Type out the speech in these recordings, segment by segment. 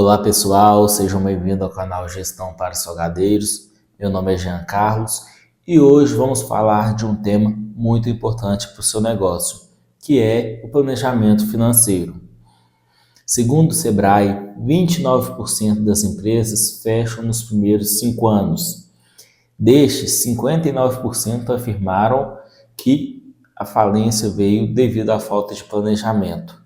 Olá pessoal, sejam bem-vindos ao canal Gestão para Salgadeiros. Meu nome é Jean Carlos e hoje vamos falar de um tema muito importante para o seu negócio, que é o planejamento financeiro. Segundo o Sebrae, 29% das empresas fecham nos primeiros 5 anos. Destes, 59% afirmaram que a falência veio devido à falta de planejamento.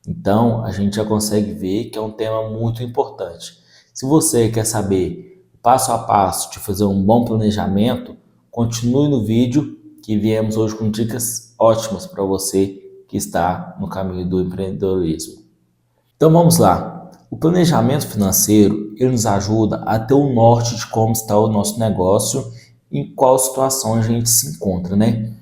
Então, a gente já consegue ver que é um tema muito importante. Se você quer saber passo a passo de fazer um bom planejamento, continue no vídeo que viemos hoje com dicas ótimas para você que está no caminho do empreendedorismo. Então vamos lá. O planejamento financeiro ele nos ajuda a ter o norte de como está o nosso negócio e em qual situação a gente se encontra, né?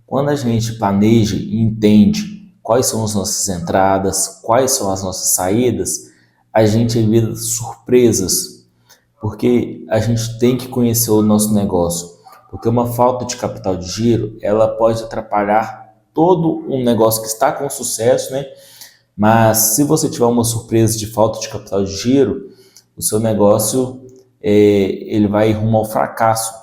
Quando a gente planeja e entende quais são as nossas entradas, quais são as nossas saídas, a gente evita surpresas, porque a gente tem que conhecer o nosso negócio, porque uma falta de capital de giro, ela pode atrapalhar todo um negócio que está com sucesso, né? Mas se você tiver uma surpresa de falta de capital de giro, o seu negócio ele vai rumo ao fracasso.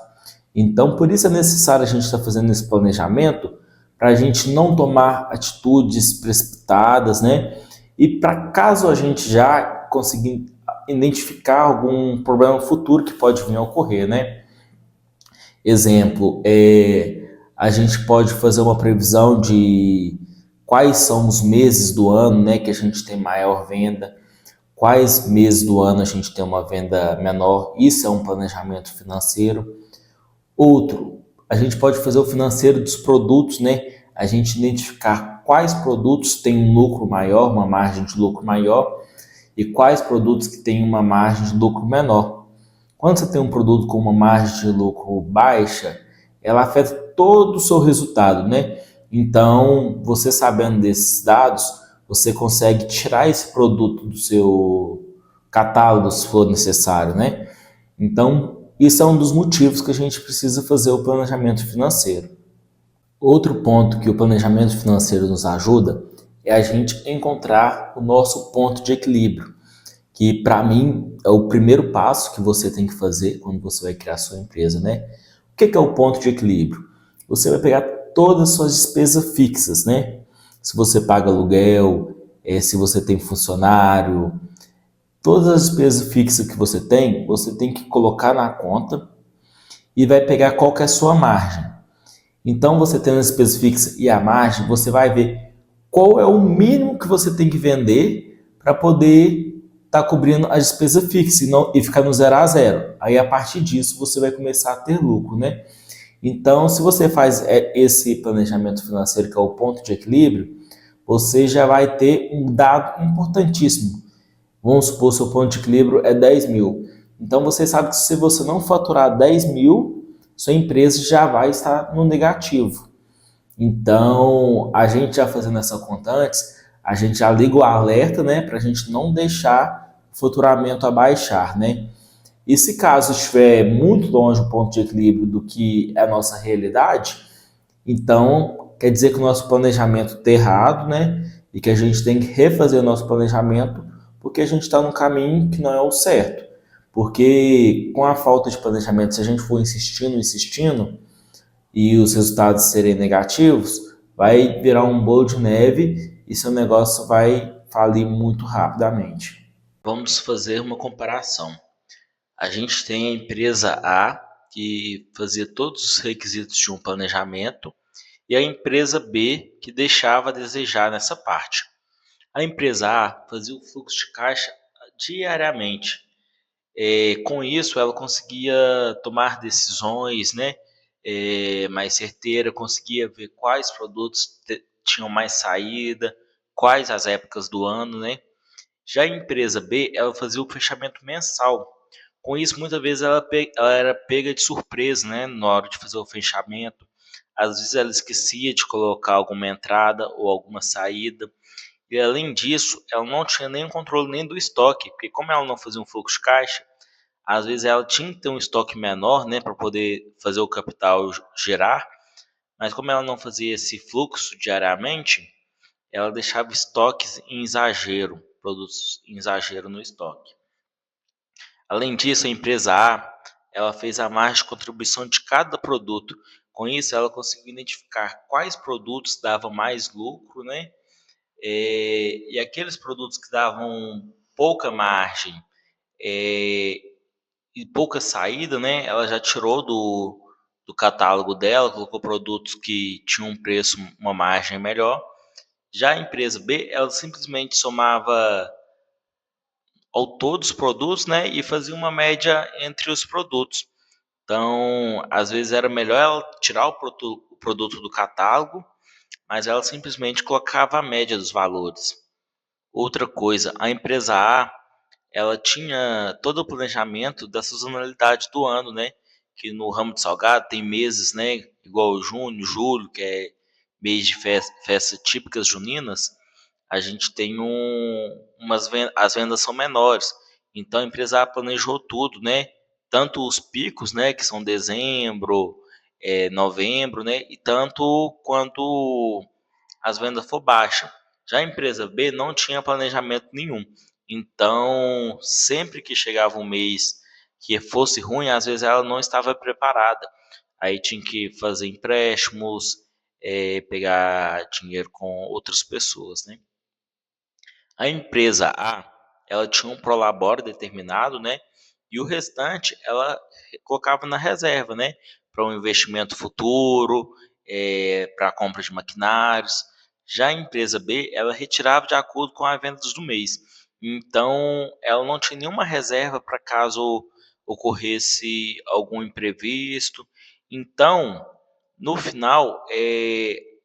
Então, por isso é necessário a gente estar fazendo esse planejamento para a gente não tomar atitudes precipitadas, né? E para caso a gente já conseguir identificar algum problema futuro que pode vir a ocorrer, né? Exemplo, a gente pode fazer uma previsão de quais são os meses do ano, né, que a gente tem maior venda, quais meses do ano a gente tem uma venda menor. Isso é um planejamento financeiro. Outro, a gente pode fazer o financeiro dos produtos, né? A gente identificar quais produtos têm um lucro maior, uma margem de lucro maior, e quais produtos que têm uma margem de lucro menor. Quando você tem um produto com uma margem de lucro baixa, ela afeta todo o seu resultado, né? Então, você sabendo desses dados, você consegue tirar esse produto do seu catálogo se for necessário, né? Então, isso é um dos motivos que a gente precisa fazer o planejamento financeiro. Outro ponto que o planejamento financeiro nos ajuda é a gente encontrar o nosso ponto de equilíbrio, que para mim é o primeiro passo que você tem que fazer quando você vai criar sua empresa, né? O que é o ponto de equilíbrio? Você vai pegar todas as suas despesas fixas, né? Se você paga aluguel, se você tem funcionário, todas as despesas fixas que você tem que colocar na conta e vai pegar qual que é a sua margem. Então, você tendo as despesas fixas e a margem, você vai ver qual é o mínimo que você tem que vender para poder estar cobrindo a despesa fixa e ficar no 0 a 0. Aí, a partir disso, você vai começar a ter lucro, né? Então, se você faz esse planejamento financeiro, que é o ponto de equilíbrio, você já vai ter um dado importantíssimo. Vamos supor, seu ponto de equilíbrio é 10 mil. Então, você sabe que se você não faturar 10 mil, sua empresa já vai estar no negativo. Então, a gente já fazendo essa conta antes, a gente já liga o alerta, né, para a gente não deixar o faturamento abaixar, né? E se caso estiver muito longe o ponto de equilíbrio do que é a nossa realidade, então quer dizer que o nosso planejamento está errado, né? E que a gente tem que refazer o nosso planejamento porque a gente está num caminho que não é o certo. Porque com a falta de planejamento, se a gente for insistindo, e os resultados serem negativos, vai virar um bolo de neve e seu negócio vai falir muito rapidamente. Vamos fazer uma comparação. A gente tem a empresa A, que fazia todos os requisitos de um planejamento, e a empresa B, que deixava a desejar nessa parte. A empresa A fazia o fluxo de caixa diariamente. Com isso, ela conseguia tomar decisões, né, mais certeira, conseguia ver quais produtos tinham mais saída, quais as épocas do ano, né? Já a empresa B, ela fazia o fechamento mensal. Com isso, muitas vezes ela era pega de surpresa, né, na hora de fazer o fechamento. Às vezes ela esquecia de colocar alguma entrada ou alguma saída. E além disso, ela não tinha nem controle nem do estoque, porque como ela não fazia um fluxo de caixa, às vezes ela tinha que ter um estoque menor, né, para poder fazer o capital gerar, mas como ela não fazia esse fluxo diariamente, ela deixava estoques em exagero. produtos em exagero no estoque. Além disso, a empresa A, ela fez a margem de contribuição de cada produto. Com isso, ela conseguiu identificar quais produtos davam mais lucro, né? E aqueles produtos que davam pouca margem e pouca saída, né? Ela já tirou do catálogo dela, colocou produtos que tinham um preço, uma margem melhor. Já a empresa B, ela simplesmente somava ao todo os produtos, né, e fazia uma média entre os produtos. Então, às vezes era melhor ela tirar o produto do catálogo, mas ela simplesmente colocava a média dos valores. Outra coisa, a empresa A, ela tinha todo o planejamento da sazonalidade do ano, né? Que no ramo de salgado tem meses, né? Igual junho, julho, que é mês de festas típicas juninas. A gente tem as vendas são menores. Então a empresa planejou tudo, né? Tanto os picos, né? Que são dezembro, novembro, né? E tanto quanto as vendas for baixa. Já a empresa B não tinha planejamento nenhum. Então, sempre que chegava um mês que fosse ruim, às vezes ela não estava preparada. Aí tinha que fazer empréstimos, pegar dinheiro com outras pessoas, né? A empresa A, ela tinha um prolabore determinado, né? E o restante ela colocava na reserva, né? Para um investimento futuro, para a compra de maquinários. Já a empresa B, ela retirava de acordo com as vendas do mês. Então, ela não tinha nenhuma reserva para caso ocorresse algum imprevisto. Então, no final,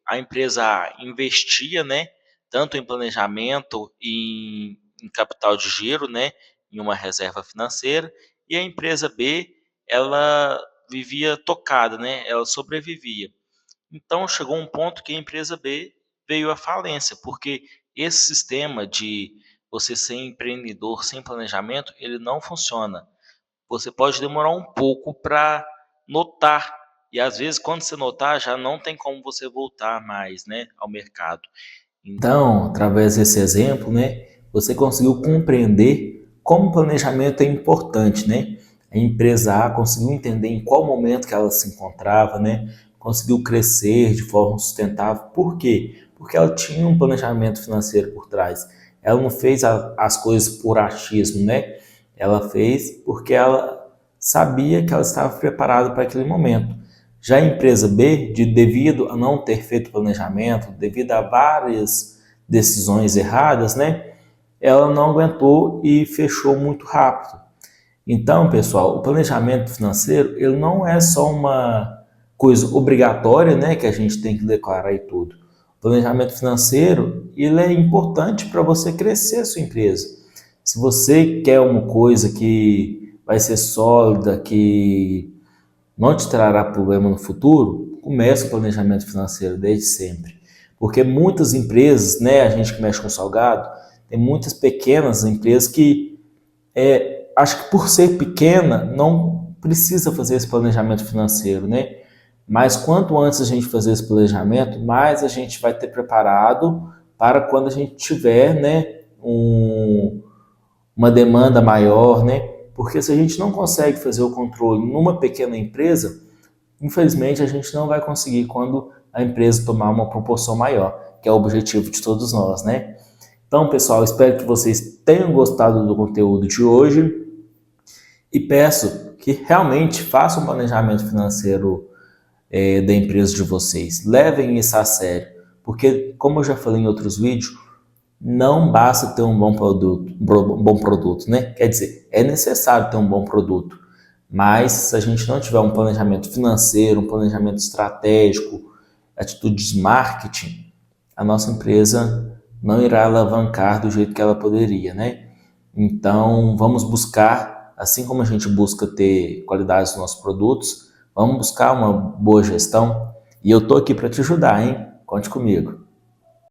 a empresa A investia, né? Tanto em planejamento e em capital de giro, né, em uma reserva financeira, e a empresa B, ela vivia tocada, né, ela sobrevivia. Então chegou um ponto que a empresa B veio à falência, porque esse sistema de você ser empreendedor sem planejamento, ele não funciona. Você pode demorar um pouco para notar, e às vezes quando você notar, já não tem como você voltar mais, né, ao mercado. Então, através desse exemplo, né, você conseguiu compreender como o planejamento é importante, né? A empresa A conseguiu entender em qual momento que ela se encontrava, né? Conseguiu crescer de forma sustentável. Por quê? Porque ela tinha um planejamento financeiro por trás. Ela não fez as coisas por achismo, né? Ela fez porque ela sabia que ela estava preparada para aquele momento. Já a empresa B, devido a não ter feito planejamento, devido a várias decisões erradas, né, ela não aguentou e fechou muito rápido. Então, pessoal, o planejamento financeiro ele não é só uma coisa obrigatória, né, que a gente tem que declarar e tudo. O planejamento financeiro ele é importante para você crescer a sua empresa. Se você quer uma coisa que vai ser sólida, que não te trará problema no futuro, comece o planejamento financeiro desde sempre. Porque muitas empresas, né, a gente que mexe com salgado, tem muitas pequenas empresas que acho que por ser pequena não precisa fazer esse planejamento financeiro, né? Mas quanto antes a gente fazer esse planejamento, mais a gente vai ter preparado para quando a gente tiver, né, uma demanda maior, né? Porque se a gente não consegue fazer o controle numa pequena empresa, infelizmente a gente não vai conseguir quando a empresa tomar uma proporção maior, que é o objetivo de todos nós, né? Então, pessoal, espero que vocês tenham gostado do conteúdo de hoje e peço que realmente façam um planejamento financeiro da empresa de vocês. Levem isso a sério, porque, como eu já falei em outros vídeos, não basta ter um bom produto, né? Quer dizer, é necessário ter um bom produto, mas se a gente não tiver um planejamento financeiro, um planejamento estratégico, atitudes de marketing, a nossa empresa não irá alavancar do jeito que ela poderia, né? Então, vamos buscar, assim como a gente busca ter qualidade nos nossos produtos, vamos buscar uma boa gestão. E eu tô aqui para te ajudar, hein? Conte comigo.